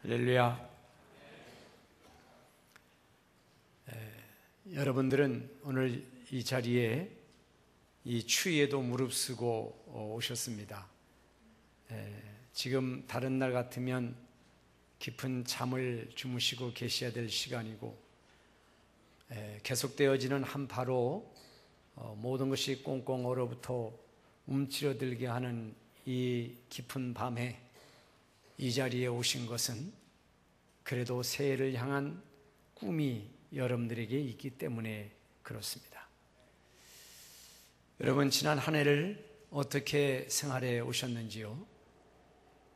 할렐루야. 여러분들은 오늘 이 자리에 이 추위에도 무릅쓰고 오셨습니다. 지금 다른 날 같으면 깊은 잠을 주무시고 계셔야 될 시간이고, 계속되어지는 한파로 모든 것이 꽁꽁 얼어붙어 움츠러들게 하는 이 깊은 밤에 이 자리에 오신 것은 그래도 새해를 향한 꿈이 여러분들에게 있기 때문에 그렇습니다. 여러분, 지난 한 해를 어떻게 생활해 오셨는지요?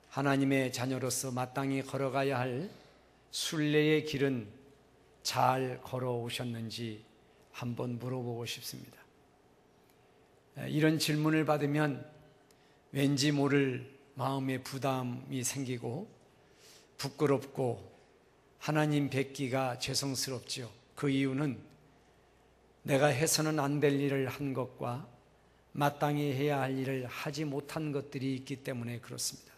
하나님의 자녀로서 마땅히 걸어가야 할 순례의 길은 잘 걸어오셨는지 한번 물어보고 싶습니다. 이런 질문을 받으면 왠지 모를 마음의 부담이 생기고 부끄럽고 하나님 뵙기가 죄송스럽지요. 그 이유는 내가 해서는 안 될 일을 한 것과 마땅히 해야 할 일을 하지 못한 것들이 있기 때문에 그렇습니다.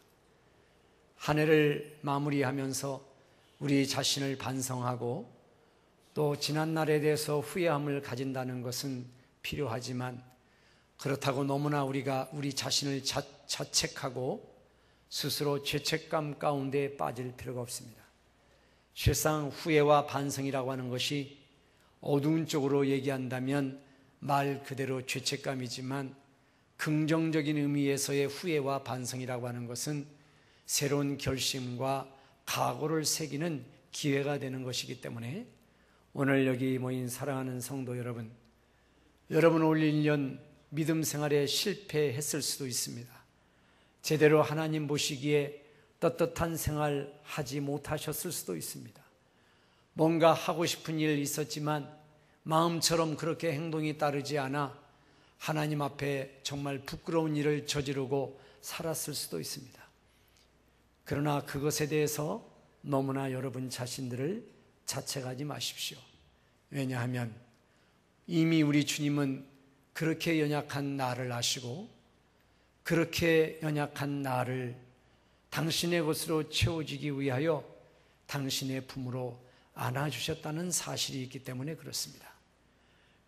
한 해를 마무리하면서 우리 자신을 반성하고 또 지난 날에 대해서 후회함을 가진다는 것은 필요하지만, 그렇다고 너무나 우리가 우리 자신을 자책하고 스스로 죄책감 가운데 빠질 필요가 없습니다. 실상 후회와 반성이라고 하는 것이 어두운 쪽으로 얘기한다면 말 그대로 죄책감이지만, 긍정적인 의미에서의 후회와 반성이라고 하는 것은 새로운 결심과 각오를 새기는 기회가 되는 것이기 때문에 오늘 여기 모인 사랑하는 성도 여러분, 여러분 올 1년 믿음 생활에 실패했을 수도 있습니다. 제대로 하나님 보시기에 떳떳한 생활 하지 못하셨을 수도 있습니다. 뭔가 하고 싶은 일 있었지만 마음처럼 그렇게 행동이 따르지 않아 하나님 앞에 정말 부끄러운 일을 저지르고 살았을 수도 있습니다. 그러나 그것에 대해서 너무나 여러분 자신들을 자책하지 마십시오. 왜냐하면 이미 우리 주님은 그렇게 연약한 나를 아시고 그렇게 연약한 나를 당신의 것으로 채워지기 위하여 당신의 품으로 안아주셨다는 사실이 있기 때문에 그렇습니다.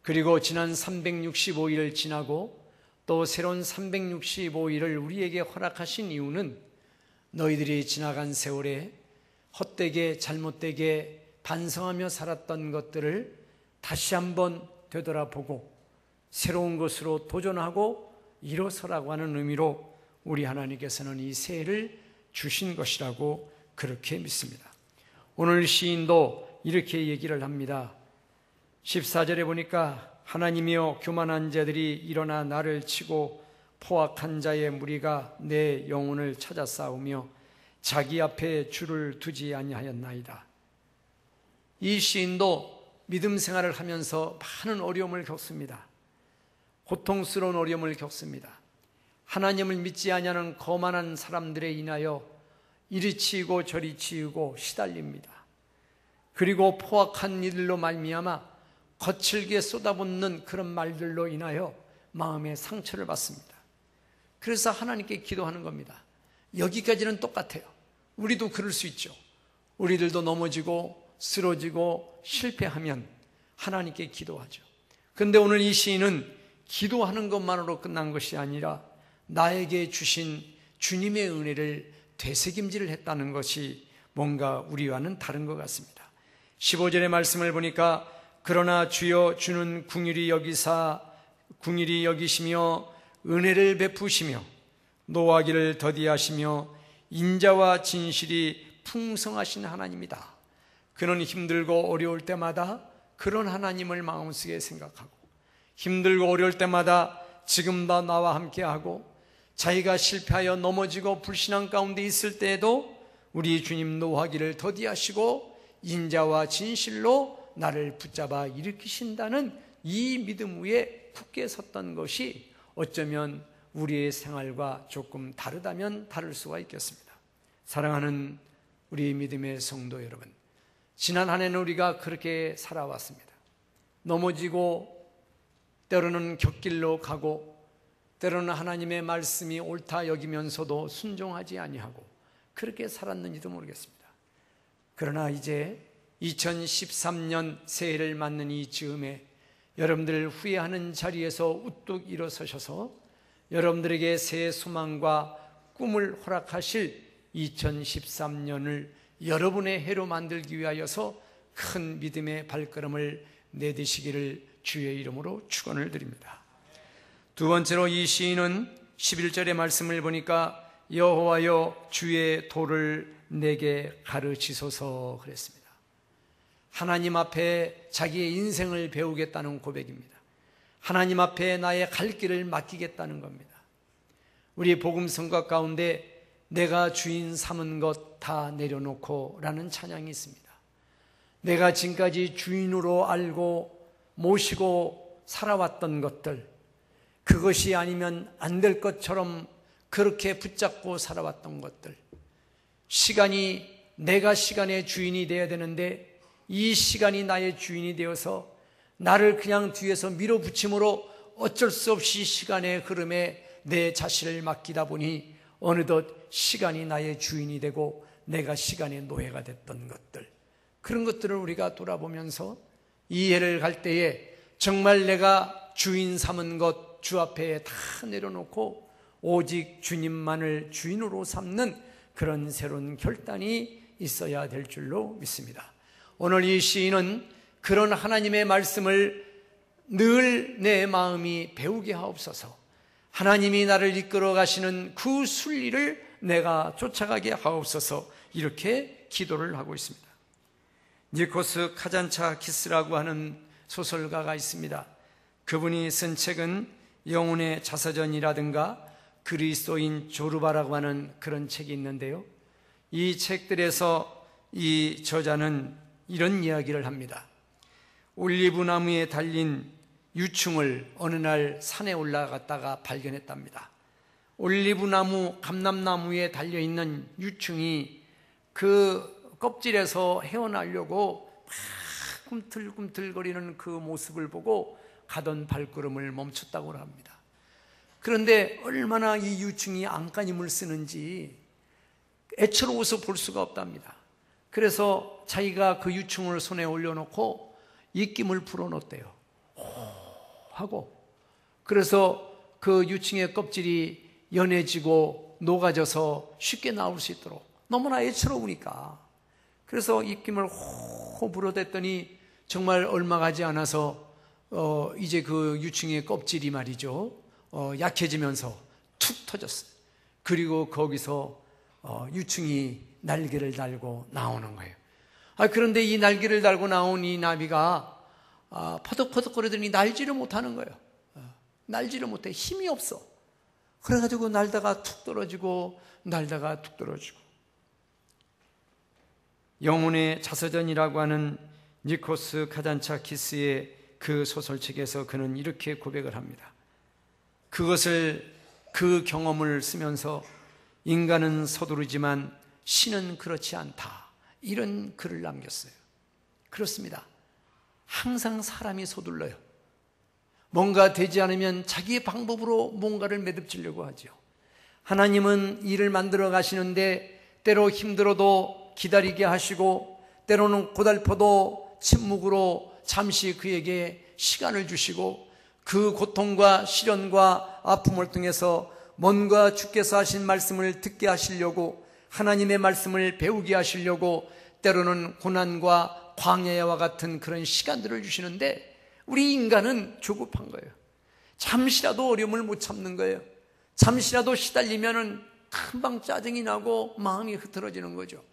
그리고 지난 365일을 지나고 또 새로운 365일을 우리에게 허락하신 이유는 너희들이 지나간 세월에 헛되게 잘못되게 반성하며 살았던 것들을 다시 한번 되돌아보고 새로운 것으로 도전하고 일어서라고 하는 의미로 우리 하나님께서는 이 새해를 주신 것이라고 그렇게 믿습니다. 오늘 시인도 이렇게 얘기를 합니다. 14절에 보니까 하나님이여 교만한 자들이 일어나 나를 치고 포악한 자의 무리가 내 영혼을 찾아 싸우며 자기 앞에 줄을 두지 아니하였나이다. 이 시인도 믿음 생활을 하면서 많은 어려움을 겪습니다. 고통스러운 어려움을 겪습니다. 하나님을 믿지 아니하는 거만한 사람들에 인하여 이리 치이고 저리 치이고 시달립니다. 그리고 포악한 일로 말미암아 거칠게 쏟아붓는 그런 말들로 인하여 마음의 상처를 받습니다. 그래서 하나님께 기도하는 겁니다. 여기까지는 똑같아요. 우리도 그럴 수 있죠. 우리들도 넘어지고 쓰러지고 실패하면 하나님께 기도하죠. 그런데 오늘 이 시인은 기도하는 것만으로 끝난 것이 아니라 나에게 주신 주님의 은혜를 되새김질을 했다는 것이 뭔가 우리와는 다른 것 같습니다. 15절의 말씀을 보니까 그러나 주여 주는 긍휼히 여기시며 은혜를 베푸시며 노하기를 더디하시며 인자와 진실이 풍성하신 하나님이다. 그는 힘들고 어려울 때마다 그런 하나님을 마음속에 생각하고 힘들고 어려울 때마다 지금도 나와 함께하고 자기가 실패하여 넘어지고 불신앙 가운데 있을 때에도 우리 주님 노하기를 더디하시고 인자와 진실로 나를 붙잡아 일으키신다는 이 믿음 위에 굳게 섰던 것이 어쩌면 우리의 생활과 조금 다르다면 다를 수가 있겠습니다. 사랑하는 우리 믿음의 성도 여러분, 지난 한 해는 우리가 그렇게 살아왔습니다. 넘어지고 때로는 곁길로 가고 때로는 하나님의 말씀이 옳다 여기면서도 순종하지 아니하고 그렇게 살았는지도 모르겠습니다. 그러나 이제 2013년 새해를 맞는 이 즈음에 여러분들 후회하는 자리에서 우뚝 일어서셔서 여러분들에게 새 소망과 꿈을 허락하실 2013년을 여러분의 해로 만들기 위하여서 큰 믿음의 발걸음을 내디시기를 주의 이름으로 축원을 드립니다. 두 번째로 이 시인은 11절의 말씀을 보니까 여호와여 주의 도를 내게 가르치소서 그랬습니다. 하나님 앞에 자기의 인생을 배우겠다는 고백입니다. 하나님 앞에 나의 갈 길을 맡기겠다는 겁니다. 우리 복음 성가 가운데 내가 주인 삼은 것 다 내려놓고 라는 찬양이 있습니다. 내가 지금까지 주인으로 알고 모시고 살아왔던 것들, 그것이 아니면 안 될 것처럼 그렇게 붙잡고 살아왔던 것들, 시간이 내가 시간의 주인이 되어야 되는데 이 시간이 나의 주인이 되어서 나를 그냥 뒤에서 밀어붙임으로 어쩔 수 없이 시간의 흐름에 내 자신을 맡기다 보니 어느덧 시간이 나의 주인이 되고 내가 시간의 노예가 됐던 것들, 그런 것들을 우리가 돌아보면서 이 해를 갈 때에 정말 내가 주인 삼은 것 주 앞에 다 내려놓고 오직 주님만을 주인으로 삼는 그런 새로운 결단이 있어야 될 줄로 믿습니다. 오늘 이 시인은 그런 하나님의 말씀을 늘 내 마음이 배우게 하옵소서, 하나님이 나를 이끌어 가시는 그 순리를 내가 쫓아가게 하옵소서, 이렇게 기도를 하고 있습니다. 니코스 카잔차키스라고 하는 소설가가 있습니다. 그분이 쓴 책은 영혼의 자서전이라든가 그리스도인 조르바라고 하는 그런 책이 있는데요, 이 책들에서 이 저자는 이런 이야기를 합니다. 올리브 나무에 달린 유충을 어느 날 산에 올라갔다가 발견했답니다. 올리브 나무, 감람나무에 달려있는 유충이 그 껍질에서 헤어나려고 막 꿈틀꿈틀거리는 그 모습을 보고 가던 발걸음을 멈췄다고 합니다. 그런데 얼마나 이 유충이 안간힘을 쓰는지 애처로워서 볼 수가 없답니다. 그래서 자기가 그 유충을 손에 올려놓고 입김을 불어넣었대요. 하고, 그래서 그 유충의 껍질이 연해지고 녹아져서 쉽게 나올 수 있도록, 너무나 애처로우니까. 그래서 입김을 호 불어댔더니 정말 얼마 가지 않아서 이제 그 유충의 껍질이 말이죠, 약해지면서 툭 터졌어요. 그리고 거기서 유충이 날개를 달고 나오는 거예요. 그런데 이 날개를 달고 나온 이 나비가 퍼덕퍼덕거리더니 날지를 못하는 거예요. 날지를 못해. 힘이 없어. 그래가지고 날다가 툭 떨어지고 날다가 툭 떨어지고. 영혼의 자서전이라고 하는 니코스 카잔차키스의 그 소설책에서 그는 이렇게 고백을 합니다. 그 경험을 쓰면서 인간은 서두르지만 신은 그렇지 않다, 이런 글을 남겼어요. 그렇습니다. 항상 사람이 서둘러요. 뭔가 되지 않으면 자기의 방법으로 뭔가를 매듭지려고 하죠. 하나님은 일을 만들어 가시는데 때로 힘들어도 기다리게 하시고, 때로는 고달퍼도 침묵으로 잠시 그에게 시간을 주시고, 그 고통과 시련과 아픔을 통해서 뭔가 주께서 하신 말씀을 듣게 하시려고, 하나님의 말씀을 배우게 하시려고 때로는 고난과 광야와 같은 그런 시간들을 주시는데, 우리 인간은 조급한 거예요. 잠시라도 어려움을 못 참는 거예요. 잠시라도 시달리면은 금방 짜증이 나고 마음이 흐트러지는 거죠.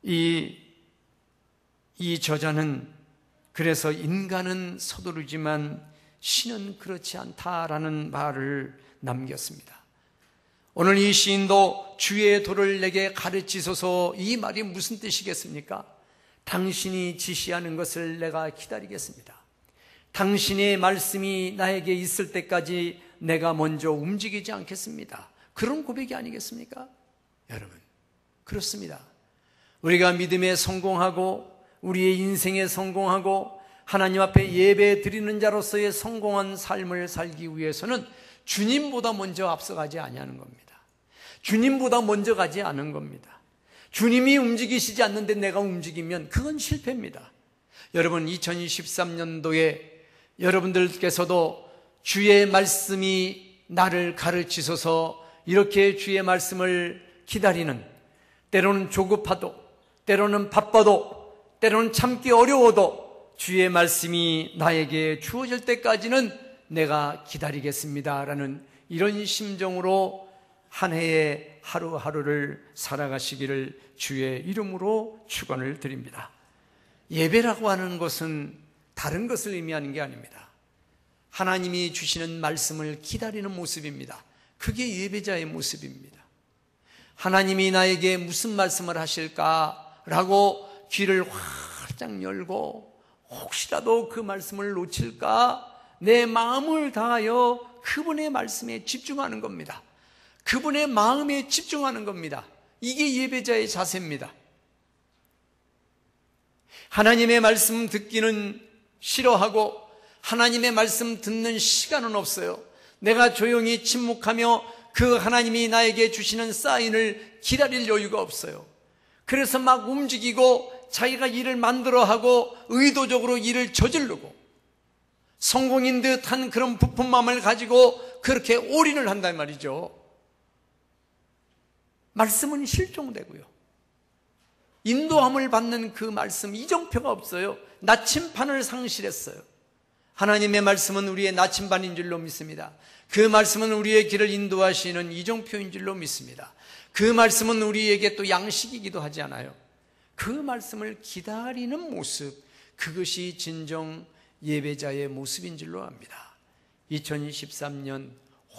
이 저자는 그래서 인간은 서두르지만 신은 그렇지 않다라는 말을 남겼습니다. 오늘 이 시인도 주의 도를 내게 가르치소서, 이 말이 무슨 뜻이겠습니까? 당신이 지시하는 것을 내가 기다리겠습니다. 당신의 말씀이 나에게 있을 때까지 내가 먼저 움직이지 않겠습니다. 그런 고백이 아니겠습니까? 여러분, 그렇습니다. 우리가 믿음에 성공하고 우리의 인생에 성공하고 하나님 앞에 예배 드리는 자로서의 성공한 삶을 살기 위해서는 주님보다 먼저 앞서가지 아니하는 겁니다. 주님보다 먼저 가지 않은 겁니다. 주님이 움직이시지 않는데 내가 움직이면 그건 실패입니다. 여러분, 2023년도에 여러분들께서도 주의 말씀이 나를 가르치소서 이렇게 주의 말씀을 기다리는, 때로는 조급하도, 때로는 바빠도, 때로는 참기 어려워도 주의 말씀이 나에게 주어질 때까지는 내가 기다리겠습니다라는 이런 심정으로 한 해의 하루하루를 살아가시기를 주의 이름으로 축원을 드립니다. 예배라고 하는 것은 다른 것을 의미하는 게 아닙니다. 하나님이 주시는 말씀을 기다리는 모습입니다. 그게 예배자의 모습입니다. 하나님이 나에게 무슨 말씀을 하실까라고 귀를 활짝 열고 혹시라도 그 말씀을 놓칠까 내 마음을 다하여 그분의 말씀에 집중하는 겁니다. 그분의 마음에 집중하는 겁니다. 이게 예배자의 자세입니다. 하나님의 말씀 듣기는 싫어하고 하나님의 말씀 듣는 시간은 없어요. 내가 조용히 침묵하며 그 하나님이 나에게 주시는 사인을 기다릴 여유가 없어요. 그래서 막 움직이고 자기가 일을 만들어하고 의도적으로 일을 저지르고 성공인 듯한 그런 부푼 마음을 가지고 그렇게 올인을 한단 말이죠. 말씀은 실종되고요. 인도함을 받는 그 말씀, 이정표가 없어요. 나침판을 상실했어요. 하나님의 말씀은 우리의 나침반인 줄로 믿습니다. 그 말씀은 우리의 길을 인도하시는 이정표인 줄로 믿습니다. 그 말씀은 우리에게 또 양식이기도 하지 않아요. 그 말씀을 기다리는 모습, 그것이 진정 예배자의 모습인 줄로 압니다. 2023년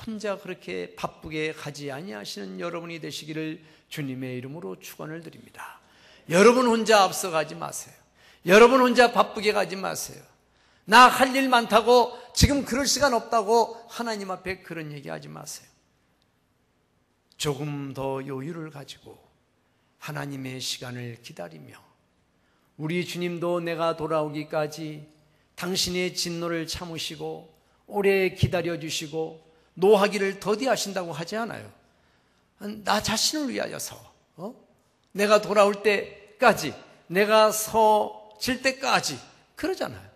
혼자 그렇게 바쁘게 가지 아니하시는 여러분이 되시기를 주님의 이름으로 축원을 드립니다. 여러분 혼자 앞서가지 마세요. 여러분 혼자 바쁘게 가지 마세요. 나 할 일 많다고, 지금 그럴 시간 없다고 하나님 앞에 그런 얘기하지 마세요. 조금 더 여유를 가지고 하나님의 시간을 기다리며, 우리 주님도 내가 돌아오기까지 당신의 진노를 참으시고 오래 기다려주시고 노하기를 더디하신다고 하지 않아요. 나 자신을 위하여서 내가 돌아올 때까지, 내가 서질 때까지 그러잖아요.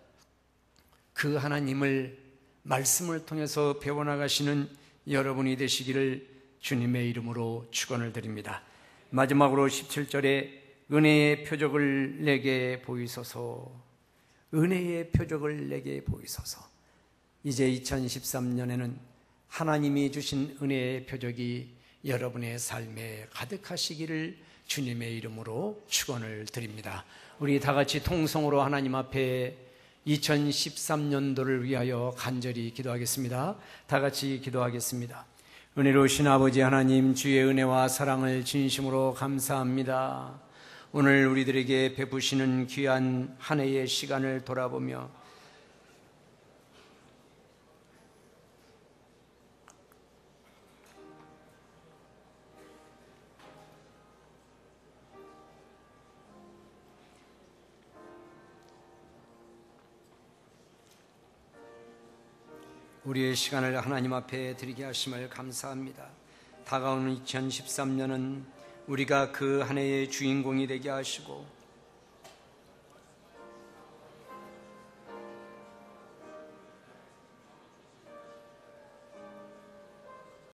그 하나님을 말씀을 통해서 배워나가시는 여러분이 되시기를 주님의 이름으로 축원을 드립니다. 마지막으로 17절에 은혜의 표적을 내게 보이소서, 은혜의 표적을 내게 보이소서. 이제 2013년에는 하나님이 주신 은혜의 표적이 여러분의 삶에 가득하시기를 주님의 이름으로 축원을 드립니다. 우리 다 같이 통성으로 하나님 앞에 2013년도를 위하여 간절히 기도하겠습니다. 다 같이 기도하겠습니다. 은혜로우신 아버지 하나님, 주의 은혜와 사랑을 진심으로 감사합니다. 오늘 우리들에게 베푸시는 귀한 한 해의 시간을 돌아보며 우리의 시간을 하나님 앞에 드리게 하심을 감사합니다. 다가오는 2013년은 우리가 그 한 해의 주인공이 되게 하시고